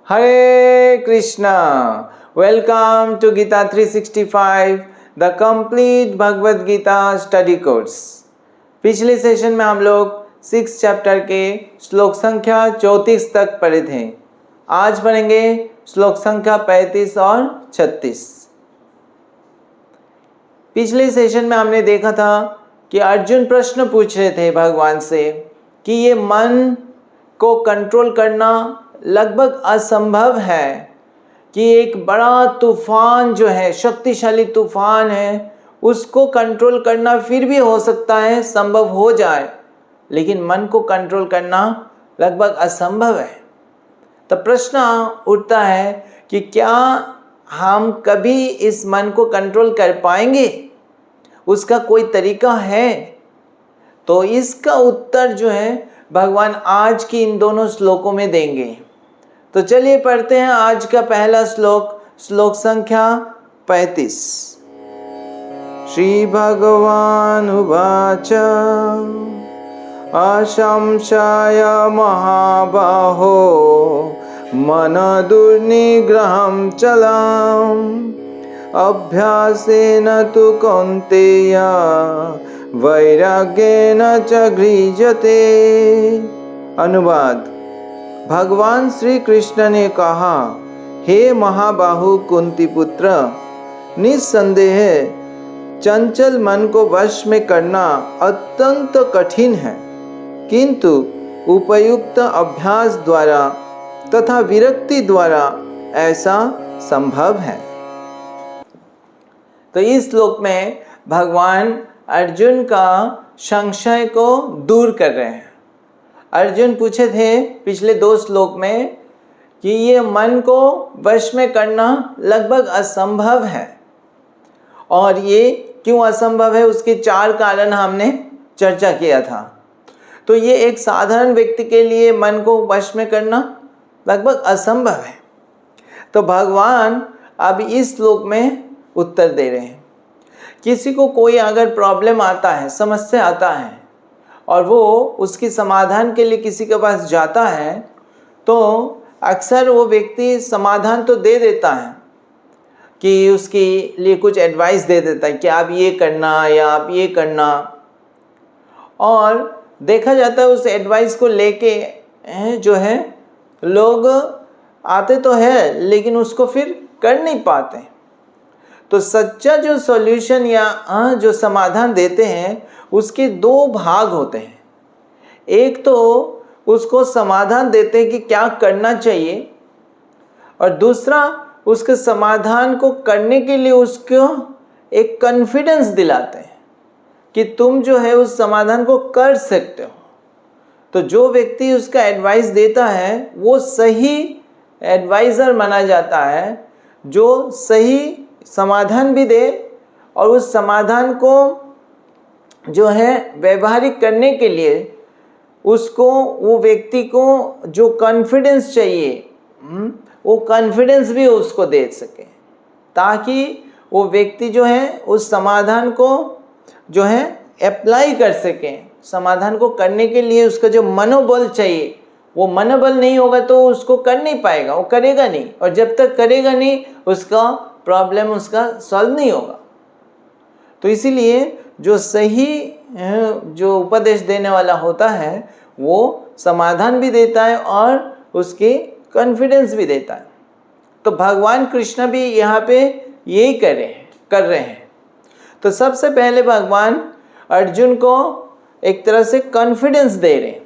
Hare Krishna. Welcome to Gita 365, the complete Bhagavad Gita study course. पिछले session में हम लोग 6 चैप्टर के श्लोक संख्या 34 तक पढ़े थे। आज पढ़ेंगे श्लोक संख्या 35 और 36। पिछले सेशन में हमने देखा था कि अर्जुन प्रश्न पूछ रहे थे भगवान से कि ये मन को कंट्रोल करना लगभग असंभव है, कि एक बड़ा तूफान जो है, शक्तिशाली तूफान है, उसको कंट्रोल करना फिर भी हो सकता है, संभव हो जाए, लेकिन मन को कंट्रोल करना लगभग असंभव है। तो प्रश्न उठता है कि क्या हम कभी इस मन को कंट्रोल कर पाएंगे? उसका कोई तरीका है? तो इसका उत्तर जो है भगवान आज की इन दोनों श्लोकों में देंगे। तो चलिए पढ़ते हैं आज का पहला श्लोक, श्लोक संख्या 35। श्री भगवान उवाच अशंशाय महाबाहो मन दुर्निग्रहं चलम् अभ्यासेन तु कौन्तेय वैराग्येन च गृह्यते। अनुवाद। भगवान श्री कृष्ण ने कहा, हे महाबाहु कुंती पुत्र, निस्संदेह चंचल मन को वश में करना अत्यंत कठिन है, किंतु उपयुक्त अभ्यास द्वारा तथा विरक्ति द्वारा ऐसा संभव है। तो इस श्लोक में भगवान अर्जुन का संशय को दूर कर रहे हैं। अर्जुन पूछे थे पिछले 2 श्लोक में कि ये मन को वश में करना लगभग असंभव है, और ये क्यों असंभव है उसके 4 कारण हमने चर्चा किया था। तो ये एक साधारण व्यक्ति के लिए मन को वश में करना लगभग असंभव है। तो भगवान अब इस श्लोक में उत्तर दे रहे हैं। किसी को कोई अगर प्रॉब्लम आता है, समस्या आता है, और वो उसकी समाधान के लिए किसी के पास जाता है, तो अक्सर वो व्यक्ति समाधान तो दे देता है, कि उसके लिए कुछ एडवाइस दे देता है कि आप ये करना या आप ये करना, और देखा जाता है उस एडवाइस को लेके जो है लोग आते तो है, लेकिन उसको फिर कर नहीं पाते। तो सच्चा जो सॉल्यूशन या जो समाधान देते हैं उसके 2 भाग होते हैं। एक तो उसको समाधान देते हैं कि क्या करना चाहिए, और दूसरा उसके समाधान को करने के लिए उसको एक कॉन्फिडेंस दिलाते हैं कि तुम जो है उस समाधान को कर सकते हो। तो जो व्यक्ति उसका एडवाइस देता है वो सही एडवाइज़र माना जाता है, जो सही समाधान भी दे और उस समाधान को जो है व्यवहारिक करने के लिए उसको, वो व्यक्ति को जो कॉन्फिडेंस चाहिए वो कॉन्फिडेंस भी उसको दे सके, ताकि वो व्यक्ति जो है उस समाधान को जो है अप्लाई कर सके। समाधान को करने के लिए उसका जो मनोबल चाहिए, वो मनोबल नहीं होगा तो उसको कर नहीं पाएगा, वो करेगा नहीं, और जब तक करेगा नहीं उसका प्रॉब्लम उसका सॉल्व नहीं होगा। तो इसीलिए जो सही जो उपदेश देने वाला होता है वो समाधान भी देता है और उसके कॉन्फिडेंस भी देता है। तो भगवान कृष्ण भी यहाँ पे यही कर रहे हैं। तो सबसे पहले भगवान अर्जुन को एक तरह से कॉन्फिडेंस दे रहे हैं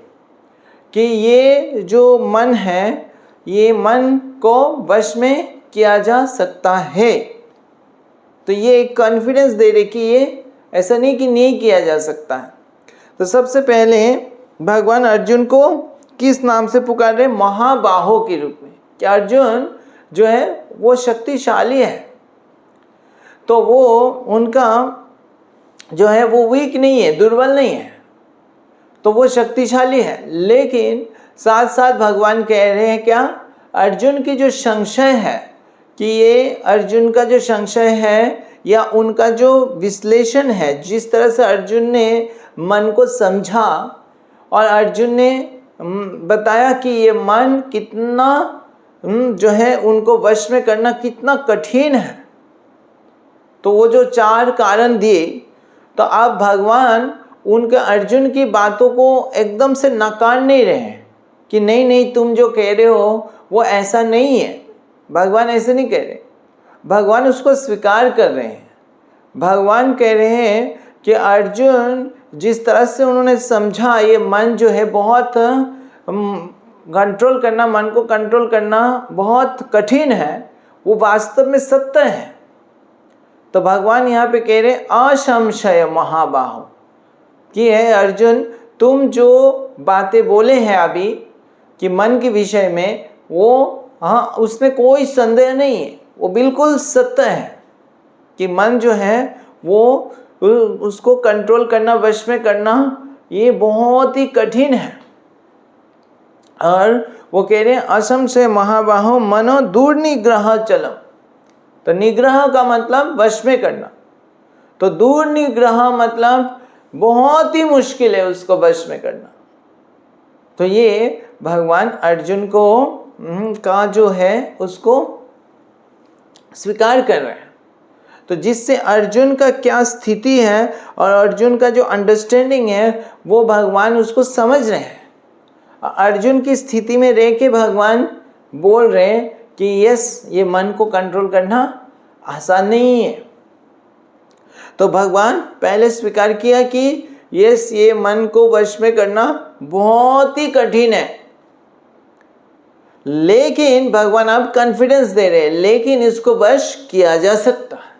कि ये जो मन है, ये मन को वश में किया जा सकता है। तो ये एक कॉन्फिडेंस दे रहे कि ये ऐसा नहीं कि नहीं किया जा सकता है। तो सबसे पहले भगवान अर्जुन को किस नाम से पुकार रहे? महाबाहो के रूप में, कि अर्जुन जो है वो शक्तिशाली है। तो वो उनका जो है वो वीक नहीं है, दुर्बल नहीं है, तो वो शक्तिशाली है। लेकिन साथ साथ भगवान कह रहे हैं क्या? अर्जुन की जो संशय है, कि ये अर्जुन का जो संशय है या उनका जो विश्लेषण है, जिस तरह से अर्जुन ने मन को समझा और अर्जुन ने बताया कि ये मन कितना जो है उनको वश में करना कितना कठिन है। तो वो जो 4 कारण दिए, तो अब भगवान उनके अर्जुन की बातों को एकदम से नकार नहीं रहे हैं कि नहीं नहीं तुम जो कह रहे हो वो ऐसा नहीं है। भगवान ऐसे नहीं कह रहे, भगवान उसको स्वीकार कर रहे हैं। भगवान कह रहे हैं कि अर्जुन जिस तरह से उन्होंने समझा ये मन जो है बहुत कंट्रोल करना, मन को कंट्रोल करना बहुत कठिन है, वो वास्तव में सत्य है। तो भगवान यहाँ पे कह रहे असंशय महाबाहो कि है अर्जुन, तुम जो बातें बोले हैं अभी कि मन के विषय में, वो हाँ उसमें कोई संदेह नहीं है, वो बिल्कुल सत्य है कि मन जो है वो उसको कंट्रोल करना, वश में करना ये बहुत ही कठिन है। और वो कह रहे हैं असंशय महाबाहो मनो दुर्निग्रह चलम। तो निग्रह का मतलब वश में करना, तो दुर्निग्रह मतलब बहुत ही मुश्किल है उसको वश में करना। तो ये भगवान अर्जुन को का जो है उसको स्वीकार कर रहे हैं। तो जिससे अर्जुन का क्या स्थिति है और अर्जुन का जो अंडरस्टैंडिंग है वो भगवान उसको समझ रहे हैं। अर्जुन की स्थिति में रह के भगवान बोल रहे हैं कि यस, ये मन को कंट्रोल करना आसान नहीं है। तो भगवान पहले स्वीकार किया कि यस, ये मन को वश में करना बहुत ही कठिन है, लेकिन भगवान अब कॉन्फिडेंस दे रहे हैं, लेकिन इसको वश किया जा सकता है,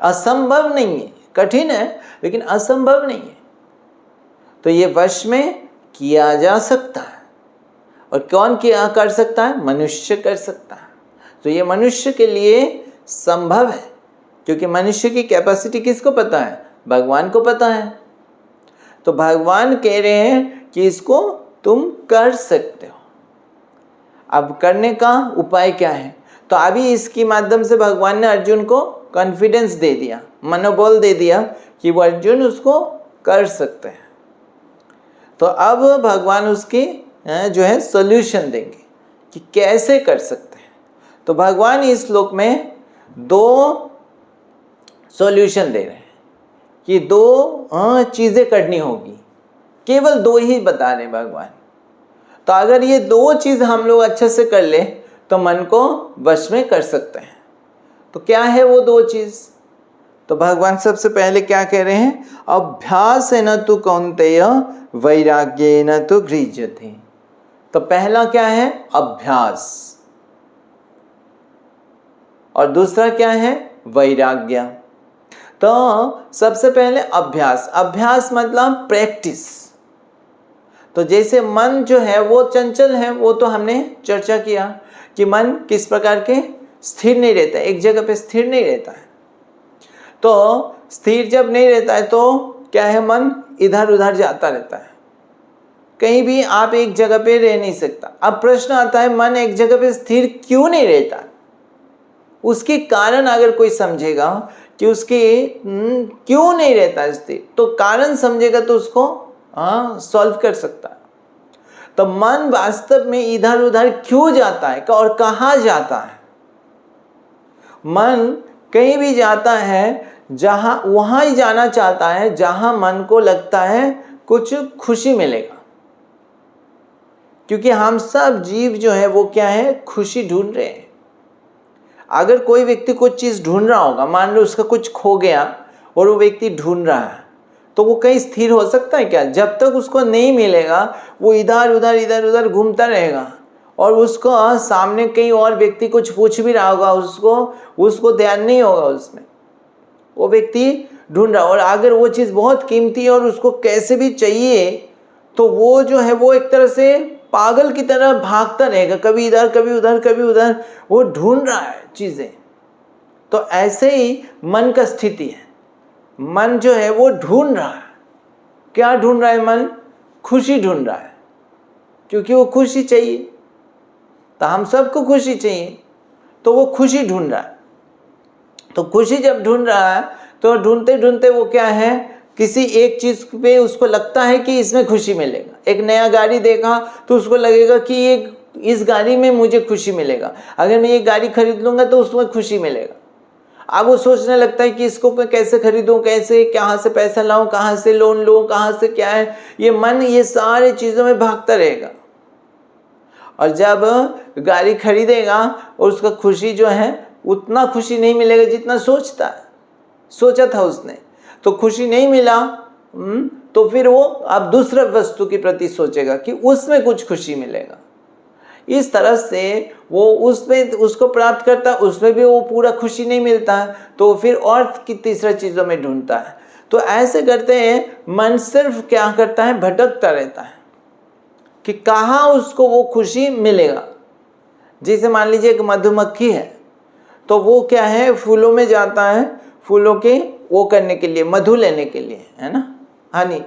असंभव नहीं है। कठिन है लेकिन असंभव नहीं है। तो ये वश में किया जा सकता है। और कौन किया कर सकता है? मनुष्य कर सकता है। तो ये मनुष्य के लिए संभव है, क्योंकि मनुष्य की कैपेसिटी किसको पता है? भगवान को पता है। तो भगवान कह रहे हैं कि इसको तुम कर सकते हो। अब करने का उपाय क्या है? तो अभी इसके माध्यम से भगवान ने अर्जुन को कॉन्फिडेंस दे दिया, मनोबल दे दिया कि वो अर्जुन उसको कर सकते हैं। तो अब भगवान उसकी जो है सॉल्यूशन देंगे कि कैसे कर सकते हैं। तो भगवान इस श्लोक में 2 सॉल्यूशन दे रहे हैं कि 2 चीज़ें करनी होगी, केवल 2 ही बता रहे भगवान। तो अगर ये 2 चीज़ हम लोग अच्छे से कर ले तो मन को वश में कर सकते हैं। तो क्या है वो 2 चीज़? तो भगवान सबसे पहले क्या कह रहे हैं? अभ्यास न तु कौन्तेय वैराग्य न तु गृह्यते। तो पहला क्या है? अभ्यास। और दूसरा क्या है? वैराग्य। तो सबसे पहले अभ्यास। अभ्यास मतलब प्रैक्टिस। तो जैसे मन जो है वो चंचल है, वो तो हमने चर्चा किया कि मन किस प्रकार के स्थिर नहीं रहता है, एक जगह पे स्थिर नहीं रहता है। तो स्थिर जब नहीं रहता है तो क्या है? मन इधर उधर जाता रहता है, कहीं भी आप एक जगह पे रह नहीं सकता। अब प्रश्न आता है मन एक जगह पे स्थिर क्यों नहीं रहता? उसके कारण अगर कोई समझेगा कि उसके क्यों नहीं रहता स्थिर, तो कारण समझेगा तो उसको सॉल्व कर सकता है। तो मन वास्तव में इधर उधर क्यों जाता है और कहाँ जाता है? मन कहीं भी जाता है जहां, वहां ही जाना चाहता है जहां मन को लगता है कुछ खुशी मिलेगा। क्योंकि हम सब जीव जो है वो क्या है? खुशी ढूंढ रहे हैं। अगर कोई व्यक्ति कुछ चीज़ ढूंढ रहा होगा, मान लो उसका कुछ खो गया और वो व्यक्ति ढूंढ रहा है, तो वो कहीं स्थिर हो सकता है क्या? जब तक उसको नहीं मिलेगा वो इधर उधर घूमता रहेगा। और उसको सामने कहीं और व्यक्ति कुछ पूछ भी रहा होगा, उसको ध्यान नहीं होगा उसमें, वो व्यक्ति ढूंढ रहा। और अगर वो चीज़ बहुत कीमती है और उसको कैसे भी चाहिए, तो वो जो है वो एक तरह से पागल की तरह भागता रहेगा, कभी इधर कभी उधर, वो ढूंढ रहा है चीज़ें। तो ऐसे ही मन का स्थिति है। मन जो है वो ढूंढ रहा है। क्या ढूंढ रहा है मन? खुशी ढूंढ रहा है, क्योंकि वो खुशी चाहिए। तो हम सबको खुशी चाहिए, तो वो खुशी ढूंढ रहा है। तो खुशी जब ढूंढ रहा है तो ढूंढते ढूंढते वो क्या है? किसी एक चीज़ पे उसको लगता है कि इसमें खुशी मिलेगा। एक नया गाड़ी देखा तो उसको लगेगा कि ये इस गाड़ी में मुझे खुशी मिलेगा, अगर मैं ये गाड़ी खरीद लूँगा तो उसमें खुशी मिलेगा। अब वो सोचने लगता है कि इसको मैं कैसे खरीदूं, कैसे, कहाँ से पैसा लाऊं, कहाँ से लोन लूं, कहाँ से क्या है, ये मन ये सारी चीज़ों में भागता रहेगा। और जब गाड़ी खरीदेगा और उसका खुशी जो है उतना खुशी नहीं मिलेगा जितना सोचा था उसने, तो खुशी नहीं मिला, तो फिर वो अब दूसरे वस्तु के प्रति सोचेगा कि उसमें कुछ खुशी मिलेगा। इस तरह से वो उसमें उसको प्राप्त करता है, उसमें भी वो पूरा खुशी नहीं मिलता है, तो फिर और की तीसरा चीज़ों में ढूंढता है। तो ऐसे करते हैं मन सिर्फ क्या करता है, भटकता रहता है कि कहाँ उसको वो खुशी मिलेगा। जैसे मान लीजिए एक मधुमक्खी है, तो वो क्या है, फूलों में जाता है, फूलों के वो करने के लिए, मधु लेने के लिए, है ना, हनी,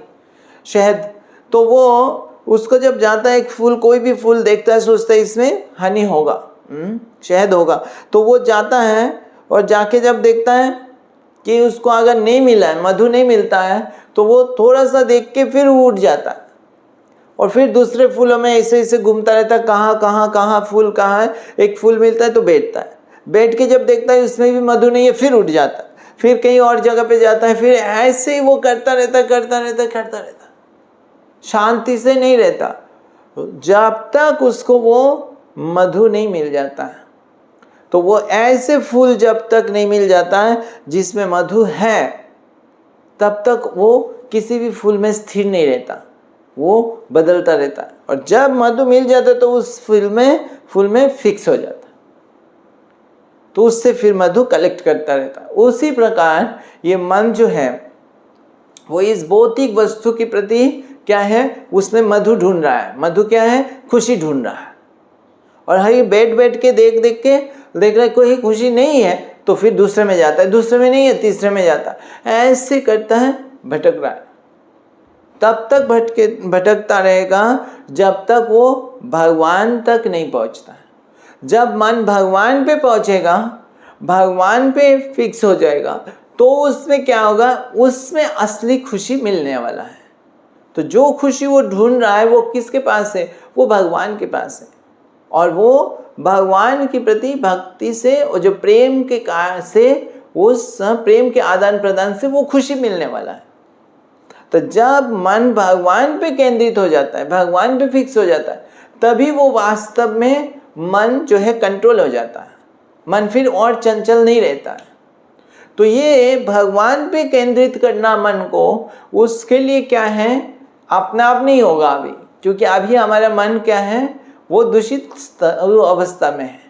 शहद। तो वो उसको जब जाता है, एक फूल, कोई भी फूल देखता है, सोचता है इसमें हनी होगा, शहद होगा, तो वो जाता है और जाके जब देखता है कि उसको अगर नहीं मिला है, मधु नहीं मिलता है, तो वो थोड़ा सा देख के फिर उठ जाता है और फिर दूसरे फूलों में ऐसे ऐसे घूमता रहता है, कहाँ फूल कहाँ है। एक फूल मिलता है तो बैठता है, बैठ के जब देखता है उसमें भी मधु नहीं है, फिर उठ जाता है, फिर कहीं और जगह पे जाता है, फिर ऐसे ही वो करता रहता, शांति से नहीं रहता जब तक उसको वो मधु नहीं मिल जाता है। तो वो ऐसे फूल जब तक नहीं मिल जाता है जिसमें मधु है, तब तक वो किसी भी फूल में स्थिर नहीं रहता, वो बदलता रहता है। और जब मधु मिल जाता है तो उस फूल में फिक्स हो जाता है, तो उससे फिर मधु कलेक्ट करता रहता है। उसी प्रकार ये मन जो है वो इस भौतिक वस्तु के प्रति क्या है, उसमें मधु ढूंढ रहा है। मधु क्या है, खुशी ढूंढ रहा है। और हाँ, ये बैठ के देख रहा है, कोई खुशी नहीं है, तो फिर दूसरे में जाता है, दूसरे में नहीं है, तीसरे में जाता है, ऐसे करता है, भटक रहा है। तब तक भटकता रहेगा जब तक वो भगवान तक नहीं पहुंचता है। जब मन भगवान पे पहुंचेगा, भगवान पे फिक्स हो जाएगा, तो उसमें क्या होगा, उसमें असली खुशी मिलने वाला है। तो जो खुशी वो ढूंढ रहा है वो किसके पास है, वो भगवान के पास है। और वो भगवान के प्रति भक्ति से और जो प्रेम के कारण से, उस प्रेम के आदान प्रदान से वो खुशी मिलने वाला है। तो जब मन भगवान पे केंद्रित हो जाता है, भगवान पे फिक्स हो जाता है, तभी वो वास्तव में मन जो है कंट्रोल हो जाता है, मन फिर और चंचल नहीं रहता है। तो ये भगवान पे केंद्रित करना मन को, उसके लिए क्या है, अपना आप नहीं होगा अभी, क्योंकि अभी हमारा मन क्या है, वो दूषित अवस्था में है,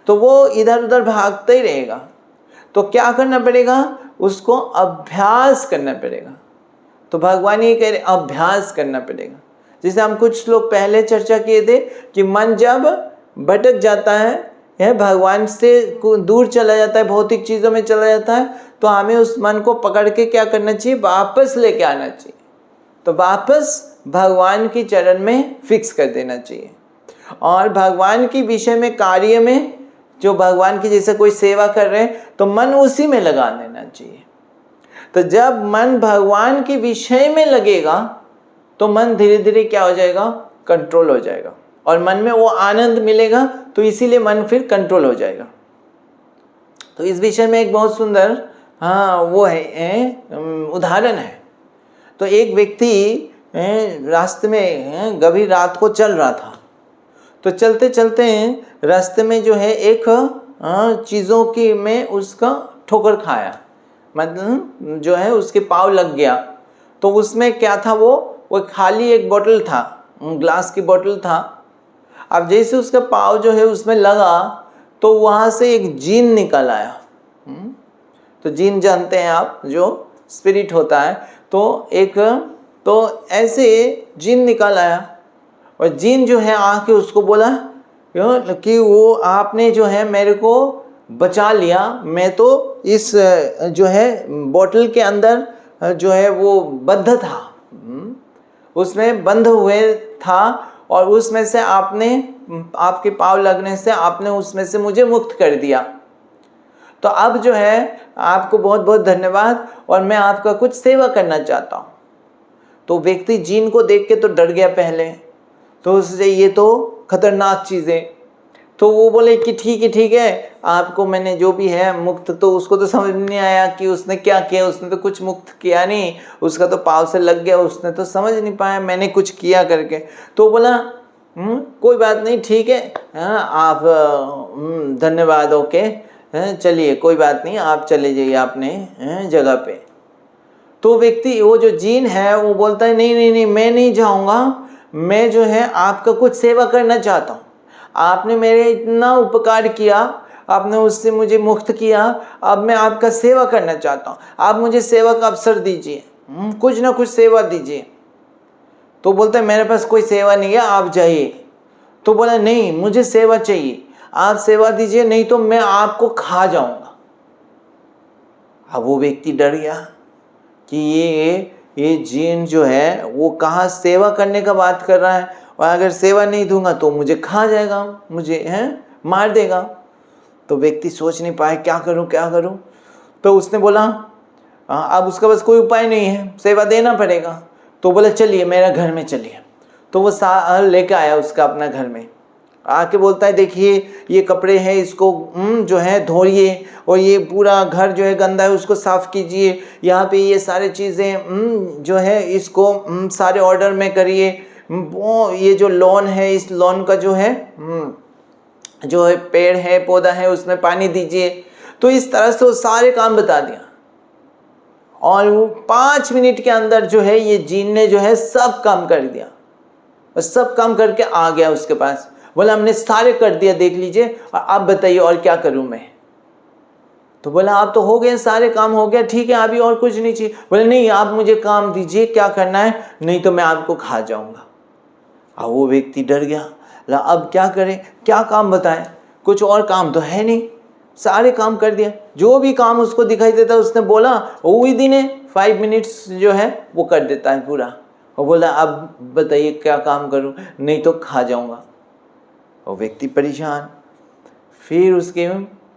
तो वो इधर उधर भागता ही रहेगा। तो क्या करना पड़ेगा, उसको अभ्यास करना पड़ेगा। तो भगवान ये कह रहे अभ्यास करना पड़ेगा। जैसे हम कुछ लोग पहले चर्चा किए थे कि मन जब भटक जाता है, भगवान से दूर चला जाता है, भौतिक चीज़ों में चला जाता है, तो हमें उस मन को पकड़ के क्या करना चाहिए, वापस लेके आना चाहिए। तो वापस भगवान की चरण में फिक्स कर देना चाहिए। और भगवान की विषय में, कार्य में, जो भगवान की जैसे कोई सेवा कर रहे हैं, तो मन उसी में लगा देना चाहिए। तो जब मन भगवान के विषय में लगेगा तो मन धीरे धीरे क्या हो जाएगा, कंट्रोल हो जाएगा, और मन में वो आनंद मिलेगा, तो इसीलिए मन फिर कंट्रोल हो जाएगा। तो इस विषय में एक बहुत सुंदर वो है उदाहरण है। तो एक व्यक्ति रास्ते में गभीर रात को चल रहा था, तो चलते चलते रास्ते में जो है एक चीज़ों की में उसका ठोकर खाया, मतलब जो है उसके पाँव लग गया। तो उसमें क्या था, वो खाली एक बोतल था, ग्लास की बोतल था। अब जैसे उसका पाँव जो है उसमें लगा, तो वहाँ से एक जीन निकल आया। तो जीन जानते हैं आप, जो स्पिरिट होता है, तो ऐसे जीन निकल आया। और जीन जो है आके उसको बोला कि वो आपने जो है मेरे को बचा लिया, मैं तो इस जो है बोतल के अंदर जो है वो बद्ध था, उसमें बंध हुए था, और उसमें से आपके पाँव लगने से आपने उसमें से मुझे मुक्त कर दिया। तो अब जो है आपको बहुत बहुत धन्यवाद, और मैं आपका कुछ सेवा करना चाहता हूँ। तो व्यक्ति जीन को देख के तो डर गया पहले, तो उससे ये तो खतरनाक चीज़ें। तो वो बोले कि ठीक है, आपको मैंने जो भी है मुक्त, तो उसको तो समझ नहीं आया कि उसने क्या किया, उसने तो कुछ मुक्त किया नहीं, उसका तो पाँव से लग गया, उसने तो समझ नहीं पाया मैंने कुछ किया करके। तो बोला कोई बात नहीं, ठीक है, हाँ आप धन्यवाद, ओके, चलिए कोई बात नहीं, आप चले जाइए अपने जगह पे। तो व्यक्ति, वो जो जीन है, वो बोलता है नहीं नहीं नहीं, मैं नहीं जाऊँगा, मैं जो है आपका कुछ सेवा करना चाहता हूँ, आपने मेरे इतना उपकार किया, आपने उससे मुझे मुक्त किया, अब मैं आपका सेवा करना चाहता हूँ, आप मुझे सेवा का अवसर दीजिए, कुछ ना कुछ सेवा दीजिए। तो बोलता है मेरे पास कोई सेवा नहीं है, आप जाइए। तो बोला नहीं, मुझे सेवा चाहिए, आप सेवा दीजिए, नहीं तो मैं आपको खा जाऊंगा। अब वो व्यक्ति डर गया कि ये जीन जो है वो कहाँ सेवा करने का बात कर रहा है, और अगर सेवा नहीं दूंगा तो मुझे खा जाएगा, मुझे मार देगा। तो व्यक्ति सोच नहीं पाया क्या करूं क्या करूं। तो उसने बोला अब उसका बस कोई उपाय नहीं है, सेवा देना पड़ेगा। तो बोला चलिए मेरा घर में चलिए। तो वो लेके आया उसका अपना घर में, आके बोलता है देखिए ये कपड़े हैं, इसको जो है धोइए, और ये पूरा घर जो है गंदा है उसको साफ कीजिए, यहाँ पे ये सारे चीज़ें जो है इसको सारे ऑर्डर में करिए, वो ये जो लॉन है, इस लॉन का जो है पेड़ है पौधा है उसमें पानी दीजिए। तो इस तरह से वो सारे काम बता दिया, और वो 5 मिनट के अंदर जो है ये जीन ने जो है सब काम कर दिया, और सब काम करके आ गया उसके पास। बोला हमने सारे कर दिया, देख लीजिए, और आप बताइए और क्या करूं मैं। तो बोला आप तो हो गए, सारे काम हो गया, ठीक है अभी और कुछ नहीं चाहिए। बोले नहीं, आप मुझे काम दीजिए, क्या करना है, नहीं तो मैं आपको खा जाऊंगा। अब वो व्यक्ति डर गया, अब क्या करें, क्या काम बताएं, कुछ और काम तो है नहीं, सारे काम कर दिया, जो भी काम उसको दिखाई देता उसने बोला, वो ही दिन 5 मिनट्स जो है वो कर देता है पूरा। और बोला अब बताइए क्या काम करूं, नहीं तो खा जाऊंगा। और व्यक्ति परेशान। फिर उसके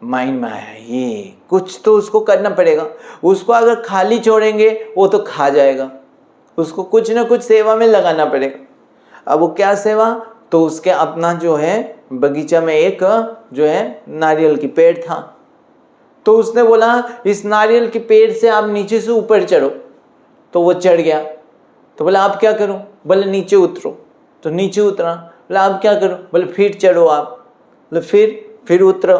माइंड में आया ये कुछ तो उसको करना पड़ेगा, उसको अगर खाली छोड़ेंगे वो तो खा जाएगा, उसको कुछ ना कुछ सेवा में लगाना पड़ेगा। अब वो क्या सेवा, तो उसके अपना जो है बगीचा में एक जो है नारियल की पेड़ था। तो उसने बोला इस नारियल के पेड़ से आप नीचे से ऊपर चढ़ो। तो वो चढ़ गया। तो बोला आप क्या करूं, बोले नीचे उतरो। तो नीचे उतरा। बोला आप क्या करूं, बोले फिर चढ़ो आप। बोले फिर उतरो।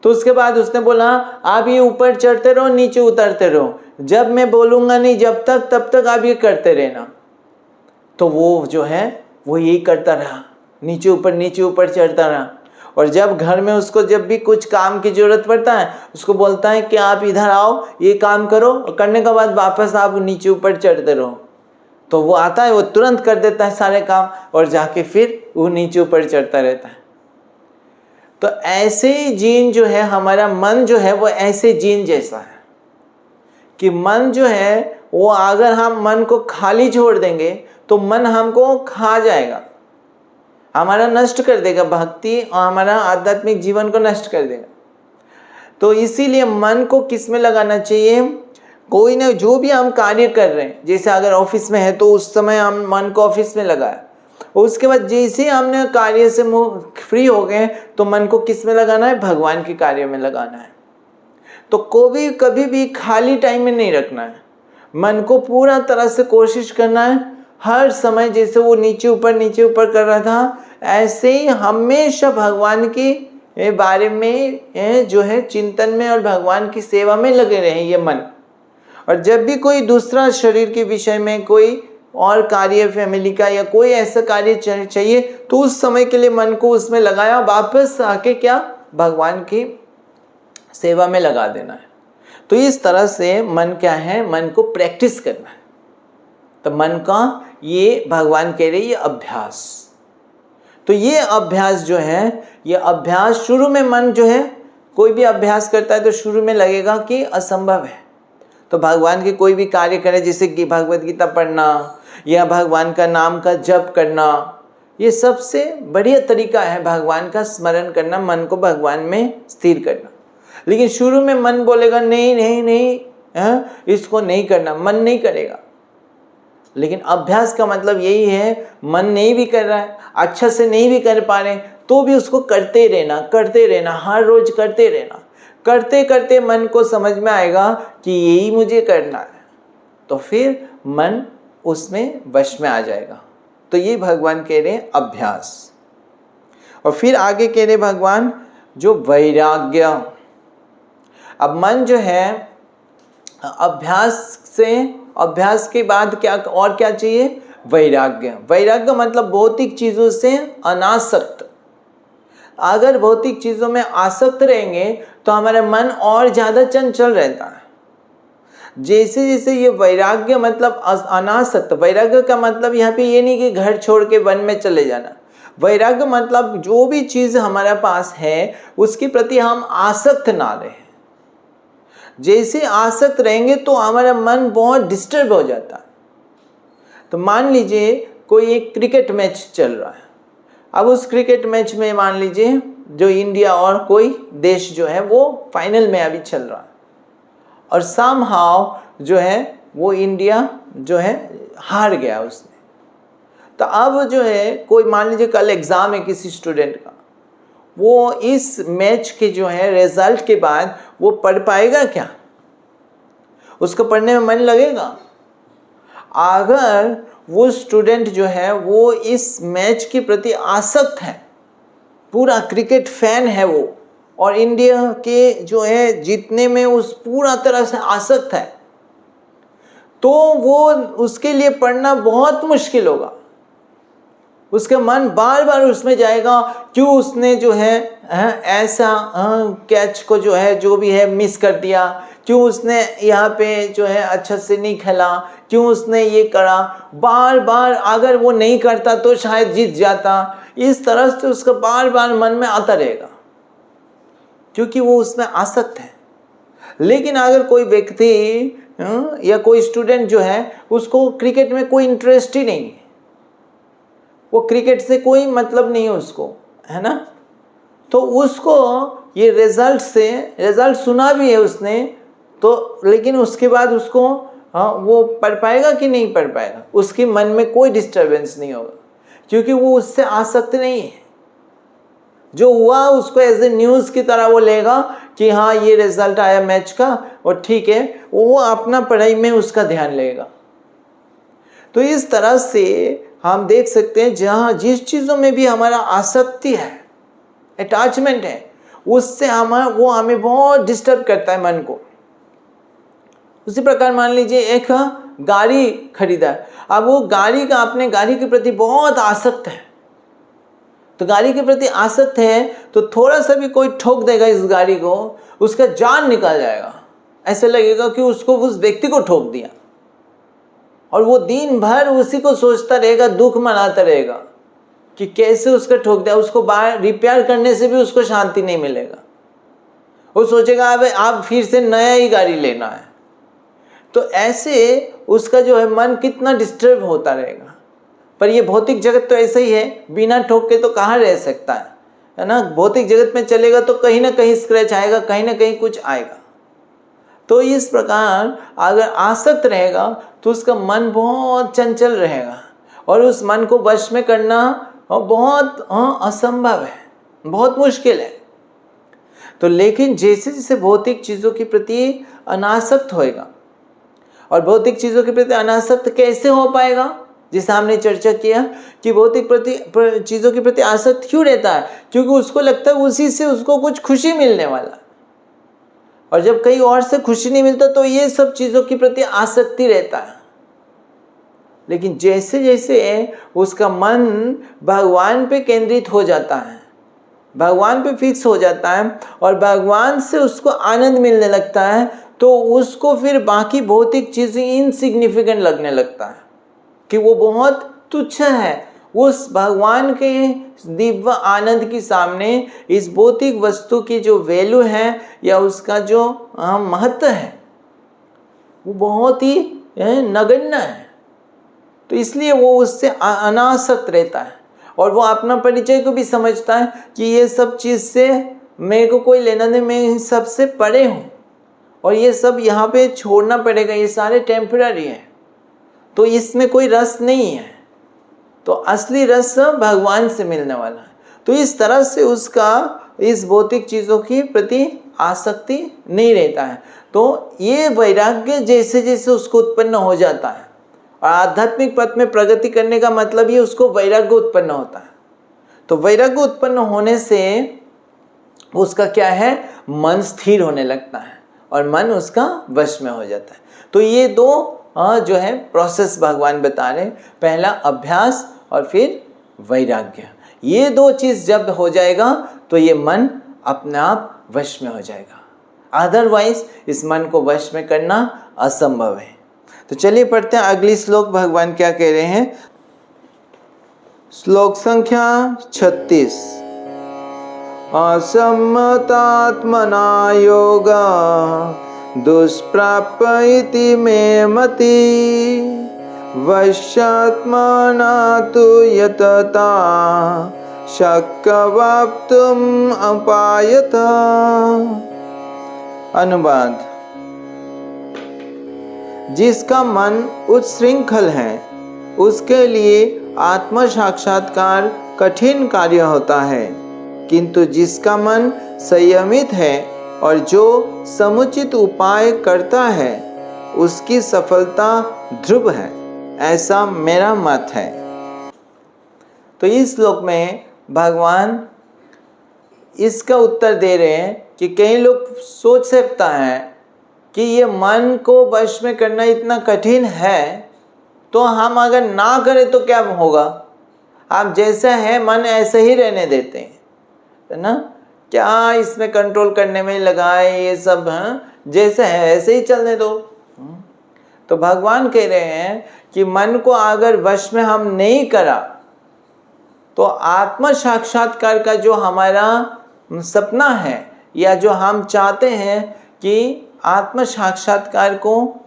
तो उसके बाद उसने बोला आप ये ऊपर चढ़ते रहो, नीचे उतरते रहो, जब मैं बोलूंगा नहीं जब तक तब तक आप ये करते रहना। तो वो जो है वो यही करता रहा, नीचे ऊपर चढ़ता रहा। और जब घर में उसको जब भी कुछ काम की जरूरत पड़ता है उसको बोलता है कि आप इधर आओ, ये काम करो, और करने के बाद वापस आप नीचे ऊपर चढ़ते रहो। तो वो आता है, वो तुरंत कर देता है सारे काम, और जाके फिर वो नीचे ऊपर चढ़ता रहता है। तो ऐसे ही जीन जो है, हमारा मन जो है वो ऐसे जीन जैसा है कि मन जो है वो अगर हम मन को खाली छोड़ देंगे तो मन हमको खा जाएगा, हमारा नष्ट कर देगा, भक्ति और हमारा आध्यात्मिक जीवन को नष्ट कर देगा। तो इसीलिए मन को किस में लगाना चाहिए, कोई ना, जो भी हम कार्य कर रहे हैं, जैसे अगर ऑफिस में है तो उस समय हम मन को ऑफिस में लगाया, उसके बाद जैसे हमने कार्य से फ्री हो गए तो मन को किस में लगाना है, भगवान के कार्य में लगाना है। तो कभी भी खाली टाइम में नहीं रखना है, मन को पूरा तरह से कोशिश करना है हर समय, जैसे वो नीचे ऊपर कर रहा था ऐसे ही हमेशा भगवान के बारे में जो है चिंतन में और भगवान की सेवा में लगे रहे ये मन। और जब भी कोई दूसरा शरीर के विषय में कोई और कार्य, फैमिली का या कोई ऐसा कार्य चाहिए तो उस समय के लिए मन को उसमें लगाया, वापस आके क्या भगवान की सेवा में लगा देना है। तो इस तरह से मन क्या है, मन को प्रैक्टिस करना है। तो मन का ये भगवान कह रहे ये अभ्यास। तो ये अभ्यास जो है, ये अभ्यास शुरू में मन जो है, कोई भी अभ्यास करता है तो शुरू में लगेगा कि असंभव है। तो भगवान के कोई भी कार्य करे, जैसे कि भगवत गीता पढ़ना या भगवान का नाम का जप करना, ये सबसे बढ़िया तरीका है भगवान का स्मरण करना, मन को भगवान में स्थिर करना। लेकिन शुरू में मन बोलेगा नहीं नहीं नहीं, इसको नहीं करना, मन नहीं करेगा। लेकिन अभ्यास का मतलब यही है, मन नहीं भी कर रहा है, अच्छा से नहीं भी कर पा रहे, तो भी उसको करते रहना, हर रोज करते रहना। करते करते मन को समझ में आएगा कि यही मुझे करना है, तो फिर मन उसमें वश में आ जाएगा। तो ये भगवान कह रहे हैं अभ्यास। और फिर आगे कह रहे भगवान जो वैराग्य। अब मन जो है अभ्यास के बाद क्या चाहिए? वैराग्य। वैराग्य मतलब भौतिक चीजों से अनासक्त। अगर भौतिक चीजों में आसक्त रहेंगे तो हमारा मन और ज्यादा चंचल रहता है। जैसे जैसे ये वैराग्य मतलब अनासक्त, वैराग्य का मतलब यहाँ पे ये नहीं कि घर छोड़ के वन में चले जाना। वैराग्य मतलब जो भी चीज हमारे पास है उसके प्रति हम आसक्त ना रहे। जैसे आसक्त रहेंगे तो हमारा मन बहुत डिस्टर्ब हो जाता है। तो मान लीजिए कोई एक क्रिकेट मैच चल रहा है। अब उस क्रिकेट मैच में मान लीजिए जो इंडिया और कोई देश जो है वो फाइनल में अभी चल रहा है, और समहाउ जो है वो इंडिया जो है हार गया उसने। तो अब जो है कोई मान लीजिए कल एग्जाम है किसी स्टूडेंट का, वो इस मैच के जो है रिजल्ट के बाद वो पढ़ पाएगा क्या? उसको पढ़ने में मन लगेगा? अगर वो स्टूडेंट जो है वो इस मैच के प्रति आसक्त है, पूरा क्रिकेट फैन है वो, और इंडिया के जो है जीतने में उस पूरा तरह से आसक्त है, तो वो उसके लिए पढ़ना बहुत मुश्किल होगा। उसका मन बार बार उसमें जाएगा, क्यों उसने जो है ऐसा कैच को जो है जो भी है मिस कर दिया, क्यों उसने यहाँ पे जो है अच्छा से नहीं खेला, क्यों उसने ये करा। बार बार अगर वो नहीं करता तो शायद जीत जाता। इस तरह से उसका बार बार मन में आता रहेगा, क्योंकि वो उसमें आसक्त है। लेकिन अगर कोई व्यक्ति या कोई स्टूडेंट जो है उसको क्रिकेट में कोई इंटरेस्ट ही नहीं है, वो क्रिकेट से कोई मतलब नहीं है उसको, है ना, तो उसको ये रिजल्ट सुना भी है उसने, तो लेकिन उसके बाद उसको वो पढ़ पाएगा कि नहीं पढ़ पाएगा? उसके मन में कोई डिस्टर्बेंस नहीं होगा, क्योंकि वो उससे आसक्त नहीं है। जो हुआ उसको एज ए न्यूज़ की तरह वो लेगा कि हाँ ये रिजल्ट आया मैच का और ठीक है, वो अपना पढ़ाई में उसका ध्यान लेगा। तो इस तरह से हम देख सकते हैं जहाँ जिस चीज़ों में भी हमारा आसक्ति है, अटैचमेंट है, उससे वो हमें बहुत डिस्टर्ब करता है मन को। उसी प्रकार मान लीजिए एक गाड़ी खरीदा है, अब वो अपने गाड़ी के प्रति बहुत आसक्त है। तो गाड़ी के प्रति आसक्त है तो थोड़ा सा भी कोई ठोक देगा इस गाड़ी को, उसका जान निकल जाएगा। ऐसे लगेगा कि उसको उस व्यक्ति को ठोक दिया, और वो दिन भर उसी को सोचता रहेगा, दुख मनाता रहेगा कि कैसे उसका ठोक दिया। उसको बाहर रिपेयर करने से भी उसको शांति नहीं मिलेगा। वो सोचेगा अब फिर से नया ही गाड़ी लेना है। तो ऐसे उसका जो है मन कितना डिस्टर्ब होता रहेगा। पर ये भौतिक जगत तो ऐसा ही है, बिना ठोक के तो कहाँ रह सकता है ना। भौतिक जगत में चलेगा तो कहीं ना कहीं स्क्रैच आएगा, कहीं ना कहीं कुछ आएगा। तो इस प्रकार अगर आसक्त रहेगा तो उसका मन बहुत चंचल रहेगा, और उस मन को वश में करना बहुत असंभव है, बहुत मुश्किल है। तो लेकिन जैसे जैसे भौतिक चीज़ों के प्रति अनासक्त होएगा, और भौतिक चीज़ों के प्रति अनासक्त कैसे हो पाएगा, जिसे हमने चर्चा किया कि भौतिक चीज़ों के प्रति आसक्त क्यों रहता है, क्योंकि उसको लगता है उसी से उसको कुछ खुशी मिलने वाला, और जब कहीं और से खुशी नहीं मिलता तो ये सब चीज़ों के प्रति आसक्ति रहता है। लेकिन जैसे जैसे उसका मन भगवान पे केंद्रित हो जाता है, भगवान पे फिक्स हो जाता है, और भगवान से उसको आनंद मिलने लगता है, तो उसको फिर बाकी भौतिक चीज़ें इनसिग्निफिकेंट लगने लगता है कि वो बहुत तुच्छ है। उस भगवान के दिव्य आनंद के सामने इस भौतिक वस्तु की जो वैल्यू है या उसका जो महत्व है वो बहुत ही नगण्य है। तो इसलिए वो उससे अनासक्त रहता है, और वो अपना परिचय को भी समझता है कि ये सब चीज़ से मेरे को कोई लेना नहीं, मैं इन सबसे परे हूँ, और ये सब यहाँ पे छोड़ना पड़ेगा, ये सारे टेम्पररी हैं। तो इसमें कोई रस नहीं है, तो असली रस भगवान से मिलने वाला है। तो इस तरह से उसका इस भौतिक चीज़ों की प्रति आसक्ति नहीं रहता है। तो ये वैराग्य जैसे जैसे उसको उत्पन्न हो जाता है, और आध्यात्मिक पथ में प्रगति करने का मतलब ये उसको वैराग्य उत्पन्न होता है। तो वैराग्य उत्पन्न होने से उसका क्या है, मन स्थिर होने लगता है और मन उसका वश में हो जाता है। तो ये दो जो है प्रोसेस भगवान बता रहे, पहला अभ्यास और फिर वैराग्य। ये दो चीज़ जब हो जाएगा तो ये मन अपने आप वश में हो जाएगा, अदरवाइज इस मन को वश में करना असंभव है। तो चलिए पढ़ते हैं अगली श्लोक, भगवान क्या कह रहे हैं। श्लोक संख्या 36। असम्मतात्मना योगा दुष्प्राप्य इति मे मति वश्यात्मना तु यतता शक्यवाप्तुम् अपायत। अनुवाद। जिसका मन उच्छृंखल है उसके लिए आत्म साक्षात्कार कठिन कार्य होता है, किंतु जिसका मन संयमित है और जो समुचित उपाय करता है उसकी सफलता ध्रुव है, ऐसा मेरा मत है। तो इस श्लोक में भगवान इसका उत्तर दे रहे हैं कि कई लोग सोच सकता है कि ये मन को वश में करना इतना कठिन है, तो हम अगर ना करें तो क्या होगा, आप जैसा है मन ऐसे ही रहने देते हैं, है ना, क्या इसमें कंट्रोल करने में लगा है, ये सब जैसे है ऐसे ही चलने दो। तो भगवान कह रहे हैं कि मन को अगर वश में हम नहीं करा तो आत्म साक्षात्कार का जो हमारा सपना है या जो हम चाहते हैं कि आत्म साक्षात्कार को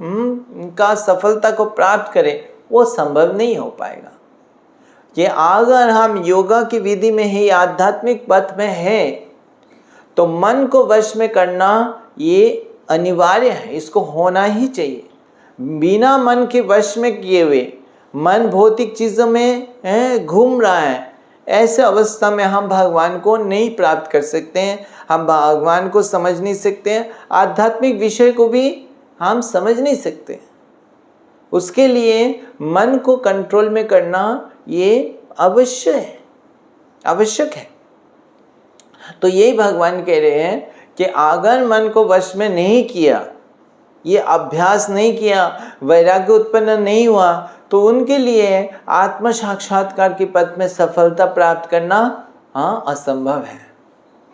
का सफलता को प्राप्त करें, वो संभव नहीं हो पाएगा। कि अगर हम योगा की विधि में ही आध्यात्मिक पथ में है तो मन को वश में करना ये अनिवार्य है, इसको होना ही चाहिए। बिना मन के वश में किए हुए मन भौतिक चीज़ों में घूम रहा है, ऐसे अवस्था में हम भगवान को नहीं प्राप्त कर सकते हैं, हम भगवान को समझ नहीं सकते हैं, आध्यात्मिक विषय को भी हम समझ नहीं सकते। उसके लिए मन को कंट्रोल में करना ये आवश्यक है। तो यही भगवान कह रहे हैं कि अगर मन को वश में नहीं किया, ये अभ्यास नहीं किया, वैराग्य उत्पन्न नहीं हुआ, तो उनके लिए आत्म साक्षात्कार की पथ में सफलता प्राप्त करना असंभव है।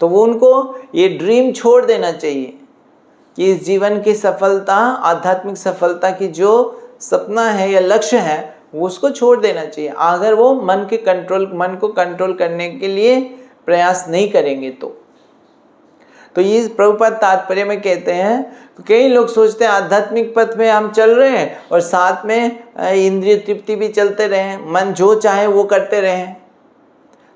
तो वो उनको ये ड्रीम छोड़ देना चाहिए कि इस जीवन की सफलता, आध्यात्मिक सफलता की जो सपना है या लक्ष्य है, वो उसको छोड़ देना चाहिए अगर वो मन को कंट्रोल करने के लिए प्रयास नहीं करेंगे। तो ये प्रभुपाद तात्पर्य में कहते हैं, तो कई लोग सोचते हैं आध्यात्मिक पथ में हम चल रहे हैं और साथ में इंद्रिय तृप्ति भी चलते रहें, मन जो चाहे वो करते रहें।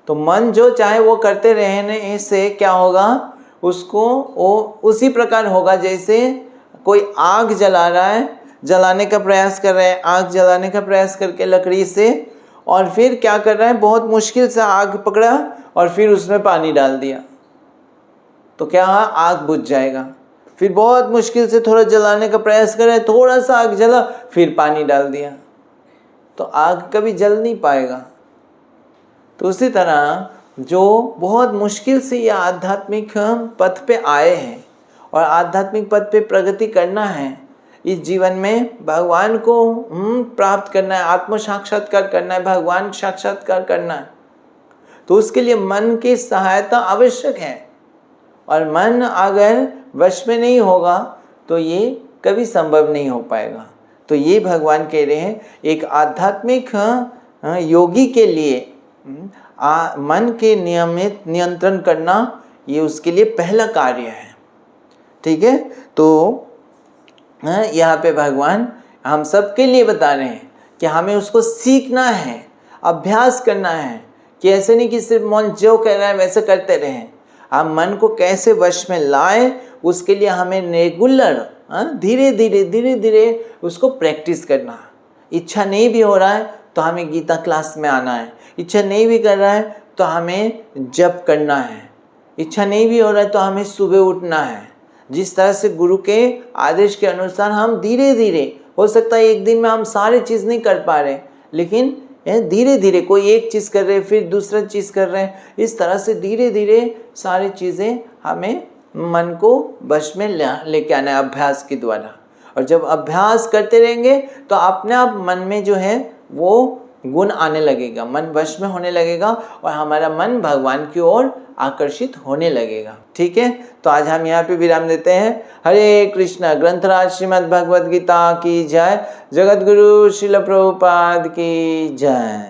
तो मन जो चाहे वो करते रहने से क्या होगा, उसको वो उसी प्रकार होगा जैसे कोई आग जला रहा है, जलाने का प्रयास कर रहा है, आग जलाने का प्रयास करके लकड़ी से, और फिर क्या कर रहा है, बहुत मुश्किल से आग पकड़ा और फिर उसमें पानी डाल दिया, तो क्या आग बुझ जाएगा। फिर बहुत मुश्किल से थोड़ा जलाने का प्रयास कर रहा है, थोड़ा सा आग जला, फिर पानी डाल दिया, तो आग कभी जल नहीं पाएगा। तो उसी तरह जो बहुत मुश्किल से ये आध्यात्मिक पथ पे आए हैं और आध्यात्मिक पथ पे प्रगति करना है, इस जीवन में भगवान को प्राप्त करना है, आत्म साक्षात्कार करना है, भगवान साक्षात्कार करना है, तो उसके लिए मन की सहायता आवश्यक है। और मन अगर वश में नहीं होगा तो ये कभी संभव नहीं हो पाएगा। तो ये भगवान कह रहे हैं, एक आध्यात्मिक योगी के लिए मन के नियमित नियंत्रण करना ये उसके लिए पहला कार्य है। ठीक है, तो यहाँ पे भगवान हम सबके लिए बता रहे हैं कि हमें उसको सीखना है, अभ्यास करना है, कि ऐसे नहीं कि सिर्फ मन जो कह रहा है वैसे करते रहें। हम मन को कैसे वश में लाए, उसके लिए हमें रेगुलर धीरे धीरे उसको प्रैक्टिस करना। इच्छा नहीं भी हो रहा है तो हमें गीता क्लास में आना है, इच्छा नहीं भी कर रहा है तो हमें जप करना है, इच्छा नहीं भी हो रहा है तो हमें सुबह उठना है। जिस तरह से गुरु के आदेश के अनुसार हम धीरे धीरे, हो सकता है एक दिन में हम सारी चीज़ नहीं कर पा रहे, लेकिन धीरे धीरे कोई एक चीज़ कर रहे फिर दूसरा चीज़ कर रहे हैं, इस तरह से धीरे धीरे सारी चीज़ें हमें मन को वश में लेके आना है अभ्यास के द्वारा। और जब अभ्यास करते रहेंगे तो अपने आप मन में जो है वो गुण आने लगेगा, मन वश में होने लगेगा और हमारा मन भगवान की ओर आकर्षित होने लगेगा। ठीक है, तो आज हम यहाँ पे विराम देते हैं। हरे कृष्णा। ग्रंथराज श्रीमद् भगवद गीता की जय। जगत गुरु श्रील प्रभुपाद की जय।